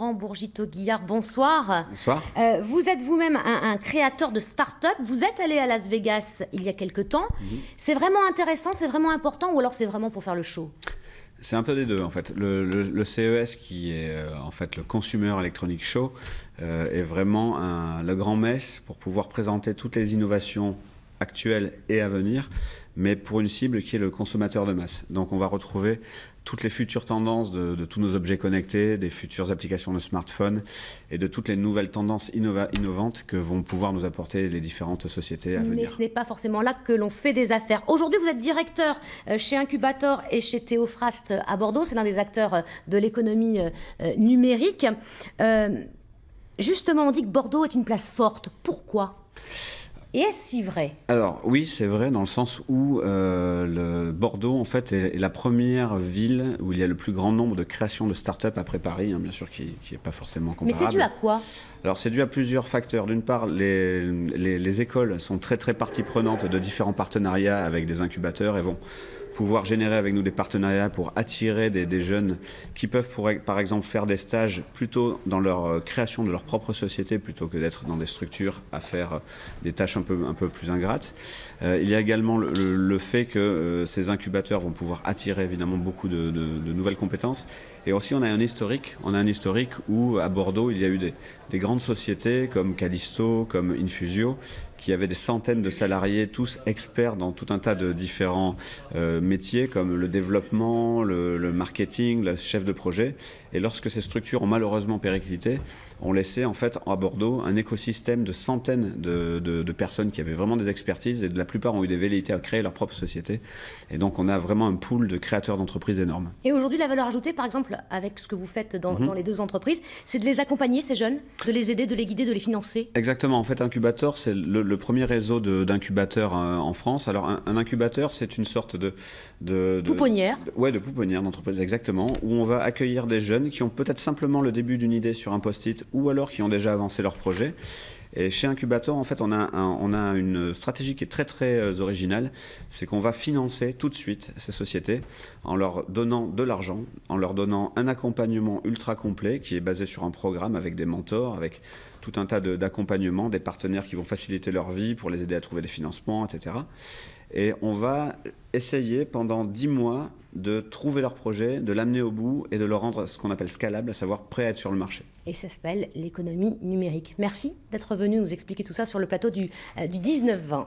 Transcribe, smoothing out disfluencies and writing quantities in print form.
Laurent Bourgito-Guillard, bonsoir. Bonsoir. Vous êtes vous-même un créateur de start-up. Vous êtes allé à Las Vegas il y a quelque temps. C'est vraiment intéressant, c'est vraiment important, ou alors c'est vraiment pour faire le show? C'est un peu des deux en fait. Le CES, qui est en fait le Consumer Electronics Show, est vraiment le grand mess pour pouvoir présenter toutes les innovations actuelles et à venir, mais pour une cible qui est le consommateur de masse. Donc on va retrouver toutes les futures tendances de tous nos objets connectés, des futures applications de smartphones et de toutes les nouvelles tendances innovantes que vont pouvoir nous apporter les différentes sociétés à venir. Mais ce n'est pas forcément là que l'on fait des affaires. Aujourd'hui, vous êtes directeur chez Incubator et chez Théophraste à Bordeaux. C'est l'un des acteurs de l'économie numérique. Justement, on dit que Bordeaux est une place forte. Pourquoi ? Et est-ce si vrai? Alors oui, c'est vrai dans le sens où Bordeaux en fait est la première ville où il y a le plus grand nombre de créations de start-up après Paris, hein, bien sûr, qui n'est pas forcément comparable. Mais c'est dû à quoi? Alors c'est dû à plusieurs facteurs. D'une part, les écoles sont très partie prenante de différents partenariats avec des incubateurs et vont pouvoir générer avec nous des partenariats pour attirer des jeunes qui peuvent par exemple faire des stages plutôt dans leur création de leur propre société plutôt que d'être dans des structures à faire des tâches un peu plus ingrates. Il y a également le fait que ces incubateurs vont pouvoir attirer évidemment beaucoup de nouvelles compétences. Et aussi on a un historique où à Bordeaux il y a eu des grandes sociétés comme Callisto, comme Infusio, qui avaient des centaines de salariés, tous experts dans tout un tas de différents métiers comme le développement, le marketing, le chef de projet. Et lorsque ces structures ont malheureusement périclité, on laissait en fait à Bordeaux un écosystème de centaines de personnes qui avaient vraiment des expertises et de la plupart ont eu des velléités à créer leur propre société. Et donc on a vraiment un pool de créateurs d'entreprises énorme. Et aujourd'hui, la valeur ajoutée, par exemple, avec ce que vous faites dans les deux entreprises, c'est de les accompagner, ces jeunes, de les aider, de les guider, de les financer? Exactement. En fait, Incubator, c'est le premier réseau d'incubateurs en France. Alors, un incubateur, c'est une sorte de pouponnière. De pouponnière d'entreprise, exactement, où on va accueillir des jeunes qui ont peut-être simplement le début d'une idée sur un post-it ou alors qui ont déjà avancé leur projet. Et chez Incubator, en fait, on a une stratégie qui est très originale. C'est qu'on va financer tout de suite ces sociétés en leur donnant de l'argent, en leur donnant un accompagnement ultra complet qui est basé sur un programme avec des mentors, avec tout un tas d'accompagnements, des partenaires qui vont faciliter leur vie pour les aider à trouver des financements, etc. Et on va essayer pendant 10 mois de trouver leur projet, de l'amener au bout et de le rendre ce qu'on appelle scalable, à savoir prêt à être sur le marché. Et ça s'appelle l'économie numérique. Merci d'être venu nous expliquer tout ça sur le plateau du 19-20.